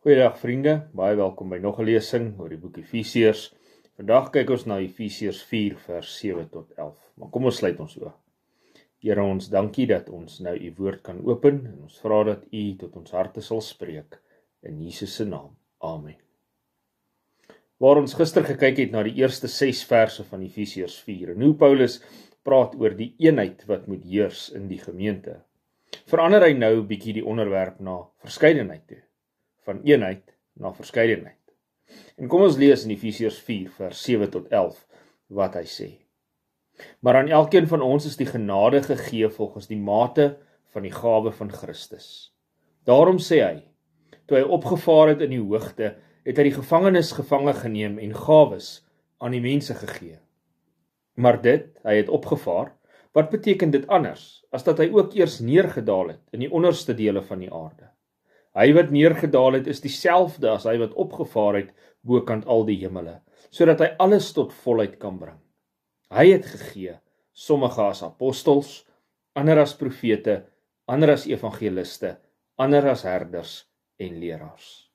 Goeiedag vriende, baie welkom by nog 'n lesing oor die boek Efesiërs. Vandag kyk ons na Efesiërs 4 vers 7 tot 11. Maar kom ons sluit ons oë. Here, ons dankie dat ons nou u woord kan open en ons vra dat u tot ons harte sal spreek in Jesus se naam. Amen. Waar ons gister gekyk het na die eerste 6 verse van Efesiërs 4 en hoe Paulus praat oor die eenheid wat moet heers in die gemeente, verander hy nou 'n bietjie die onderwerp na verskeidenheid toe. Van eenheid na verskeidenheid. En kom ons lees in Efesiërs 4 vers 7 tot 11 wat hy sê. Maar aan elkeen van ons is die genade gegee volgens die mate van die gawe van Christus. Daarom sê hy, toe hy opgevaar het in die hoogte, het hy die gevangenes gevange geneem en gawes aan die mense gegee. Maar hy het opgevaar, wat beteken dit anders, as dat hy ook eers neergedaal het in die onderste dele van die aarde? Hy wat neergedaal het is dieselfde as hy wat opgevaar het bokant al die hemele, sodat hy alles tot volheid kan bring. Hy het gegee, sommige as apostels, ander as profete, ander as evangeliste, ander as herders en leraars.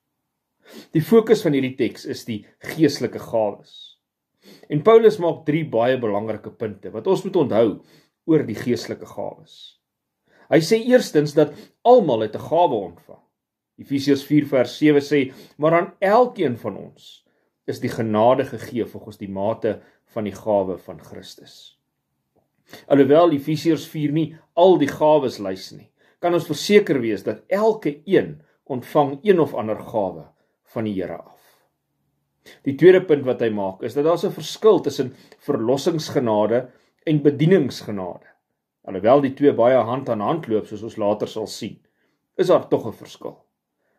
Die fokus van hierdie teks is die geestelike gawes. En Paulus maak 3 baie belangrike punte wat ons moet onthou oor die geestelike gawes. Hy sê eerstens dat almal het 'n gawe ontvang. Efesiërs 4 vers 7 sê, maar aan elkeen van ons is die genade gegee volgens die mate van die gawe van Christus. Alhoewel Efesiërs 4 nie al die gawes lys nie, kan ons verseker wees dat elke een ontvang een of ander gawe van die Here af. Die tweede punt wat hy maak is dat daar 'n verskil tussen verlossingsgenade en bedieningsgenade. Alhoewel die twee baie hand aan hand loop, soos ons later sal sien, is daar tog 'n verskil.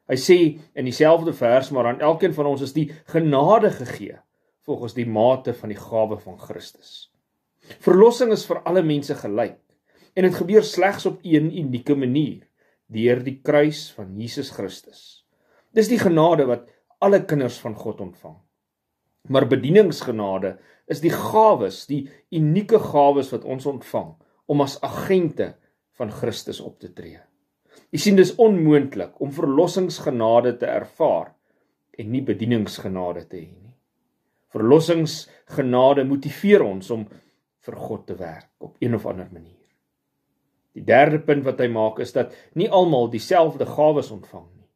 Hy sê in dieselfde vers, maar aan elkeen van ons is die genade gegee, volgens die mate van die gawe van Christus. Verlossing is vir alle mense gelyk, en dit gebeur slegs op een unieke manier, deur die kruis van Jesus Christus. Dis die genade wat alle kinders van God ontvang. Maar bedieningsgenade is die gawes, die unieke gawes wat ons ontvang, om as agente van Christus op te tree. Jy sien, dis onmoontlik om verlossingsgenade te ervaar en nie bedieningsgenade te hê nie. Verlossingsgenade motiveer ons om vir God te werk op een of ander manier. Die derde punt wat hy maak is dat nie almal dieselfde gawes ontvang nie.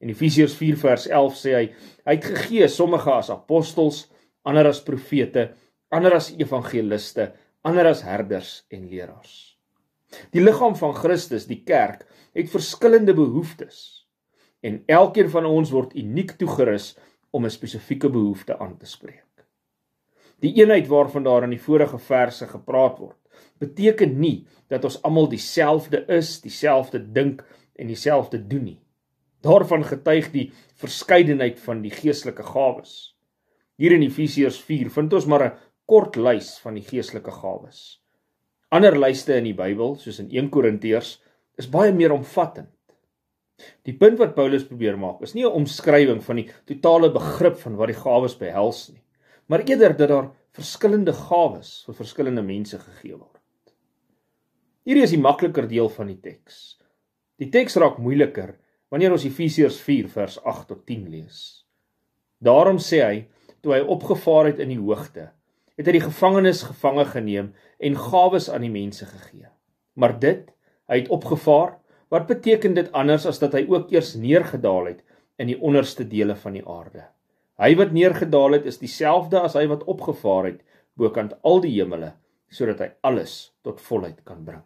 In Efesiërs 4 vers 11 sê hy het gegee sommige as apostels, ander as profete, ander as evangeliste, ander as herders en leraars. Die liggaam van Christus, die kerk, het verskillende behoeftes en elkeen van ons word uniek toegerus om 'n spesifieke behoefte aan te spreek. Die eenheid waarvan daar in die vorige verse gepraat word, beteken nie dat ons almal dieselfde is, dieselfde dink en dieselfde doen nie. Daarvan getuig die verskeidenheid van die geestelike gawes. Hier in Efesiërs 4 vind ons maar 'n kort lys van die geestelike gawes. Ander lyste in die Bybel, soos in 1 Korintiërs, is baie meer omvattend. Die punt wat Paulus probeer maak, is nie 'n omskrywing van die totale begrip van wat die gawes behels nie, maar eerder dat daar verskillende gawes vir verskillende mense gegee word. Hierdie is die makliker deel van die teks. Die teks raak moeiliker wanneer ons Efesiërs 4 vers 8 tot 10 lees. Daarom sê hy, toe hy opgevaar het in die hoogte, het hy die gevangenes gevange geneem en gawes aan die mense gegee. Maar hy het opgevaar, wat beteken dit anders as dat hy ook eers neergedaal het in die onderste dele van die aarde? Hy wat neergedaal het is dieselfde as hy wat opgevaar het bokant al die hemele, sodat hy alles tot volheid kan bring.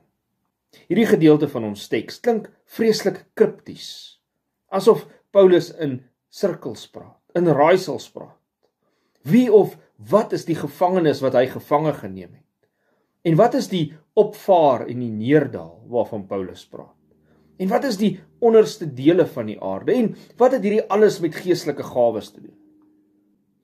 Hierdie gedeelte van ons teks klink vreeslik kripties, asof Paulus in sirkels praat, in raaisels praat. Wie of wat is die gevangenes wat hy gevange geneem het? En wat is die opvaar en die neerdaal waarvan Paulus praat? En wat is die onderste dele van die aarde? En wat het hierdie alles met geestelike gawes te doen?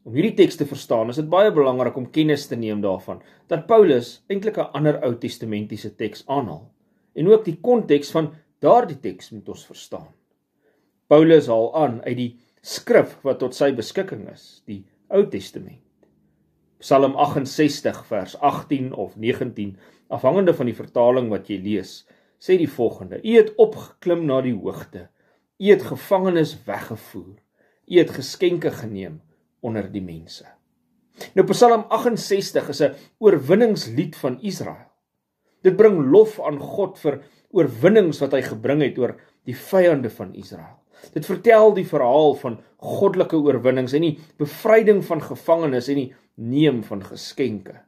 Om hierdie teks te verstaan, is dit baie belangrik om kennis te neem daarvan, dat Paulus eintlik 'n ander Ou Testamentiese teks aanhaal. En ook die konteks van daardie teks moet ons verstaan. Paulus haal aan uit die skrif wat tot sy beskikking is, die Ou Testament. Psalm 68 vers 18 of 19, afhangende van die vertaling wat jy lees, sê die volgende: U het opgeklim na die hoogte, U het gevangenes weggevoer, U het geskenke geneem onder die mense. Nou Psalm 68 is 'n oorwinningslied van Israel. Dit bring lof aan God vir oorwinnings wat hy gebring het oor die vyande van Israel. Dit vertel die verhaal van goddelike oorwinnings en die bevryding van gevangenes en die neem van geskenke.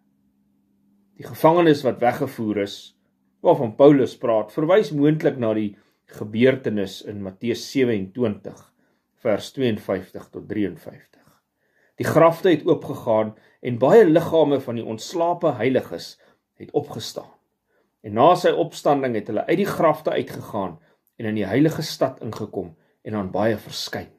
Die gevangenes wat weggevoer is, waarvan Paulus praat, verwys moontlik na die gebeurtenis in Matteus 27 vers 52 tot 53. Die grafte het oopgegaan en baie liggame van die ontslape heiliges het opgestaan. En na sy opstanding het hulle uit die grafte uitgegaan en in die heilige stad ingekom en aan baie verskyn.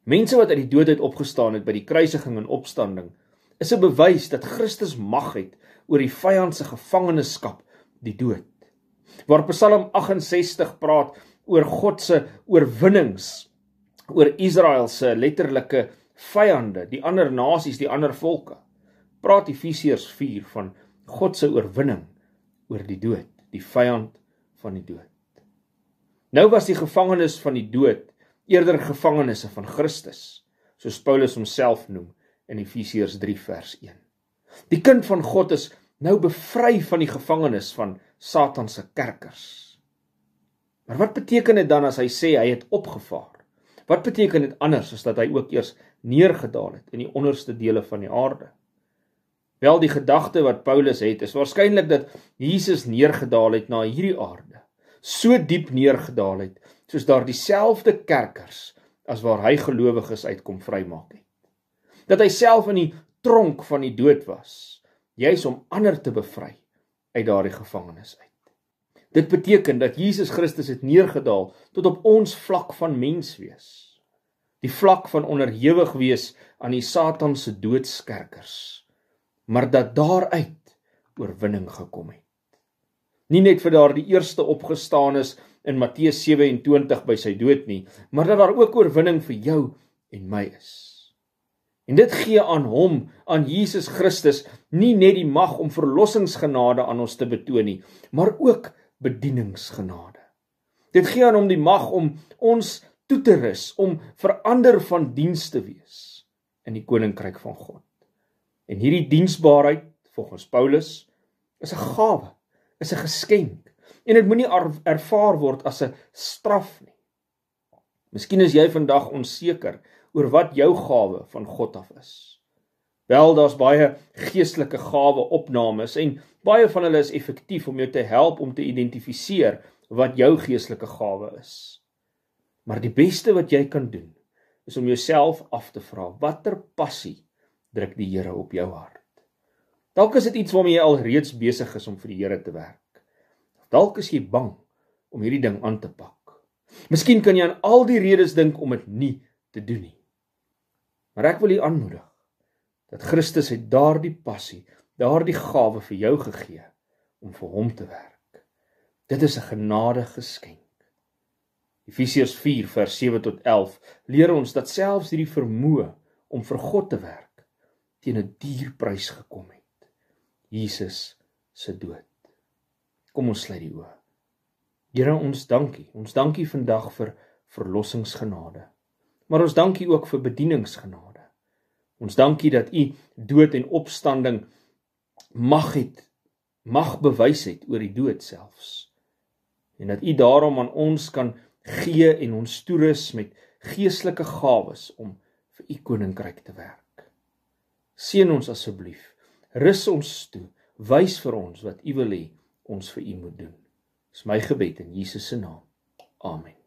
Mense wat uit die dood uit opgestaan het by die kruisiging en opstanding, is 'n bewys dat Christus mag het oor die vyand se gevangenskap, die dood. Waar Psalm 68 praat oor God se oorwinnings, oor Israel se letterlike vyande, die ander nasies, die ander volke, praat Efesiërs 4 van God se oorwinning oor die dood, die vyand van die dood. Nou was die gevangenes van die dood eerder gevangenisse van Christus, soos Paulus homself noem in Efesiërs 3 vers 1. Die kind van God is nou bevry van die gevangenis van Satan se kerkers. Maar wat beteken dit dan as hy sê hy het opgevaar? Wat beteken dit anders as dat hy ook eers neergedaal het in die onderste dele van die aarde? Wel, die gedagte wat Paulus het, is waarskynlik dat Jesus neergedaal het na hierdie aarde, so diep neergedaal het, soos daar dieselfde kerkers as waar hy gelowiges uitkom vrymaak het. Dat hy self in die tronk van die dood was, juis om ander te bevry uit daardie gevangenis uit. Dit beteken dat Jesus Christus het neergedaal tot op ons vlak van mens wees. Die vlak van onderhewig wees aan die Satan se doodskerkers, maar dat daaruit oorwinning gekom het. Nie net vir daardie eerste opgestaanes in Matteus 27 by sy dood nie, maar dat daar ook oorwinning vir jou en my is. En dit gee aan hom, aan Jesus Christus, nie net die mag om verlossingsgenade aan ons te betoon nie, maar ook bedieningsgenade. Dit gee aan hom die mag om ons toe te rus, om verander van diens te wees in die koninkryk van God. En hierdie diensbaarheid, volgens Paulus, is 'n gawe, is 'n geskenk, en dit moenie ervaar word as 'n straf nie. Miskien is jy vandag onseker oor wat jou gawe van God af is. Wel, daar's baie geestelike gawe opnames en baie van hulle is effektief om jou te help om te identifiseer wat jou geestelike gawe is. Maar die beste wat jy kan doen, is om jouself af te vra, watter passie druk die Here op jou hart? Dalk is dit iets waarmee jy al reeds besig is om vir die Here te werk. Dalk is jy bang om hierdie ding aan te pak. Miskien kan jy aan al die redes dink om dit nie te doen nie. Maar ek wil jy aanmoedig, dat Christus het daardie passie, daardie gawe vir jou gegee, om vir hom te werk. Dit is 'n genadegeskenk. Efesiërs 4 vers 7 tot 11 leer ons dat selfs hierdie vermoë om vir God te werk, teen 'n duur prys gekom het. Jesus se dood. Kom ons sluit die oë. Here, ons dankie vandag vir verlossingsgenade. Maar ons dankie ook vir bedieningsgenade. Ons dankie dat U dood en opstanding mag bewys het oor die dood selfs. En dat U daarom aan ons kan gee en ons toerus met geestelike gawes om vir U koninkryk te werk. Seën ons asseblief, rus ons toe, wys vir ons wat U wil hê ons vir U moet doen. Dis my gebed in Jesus se naam. Amen.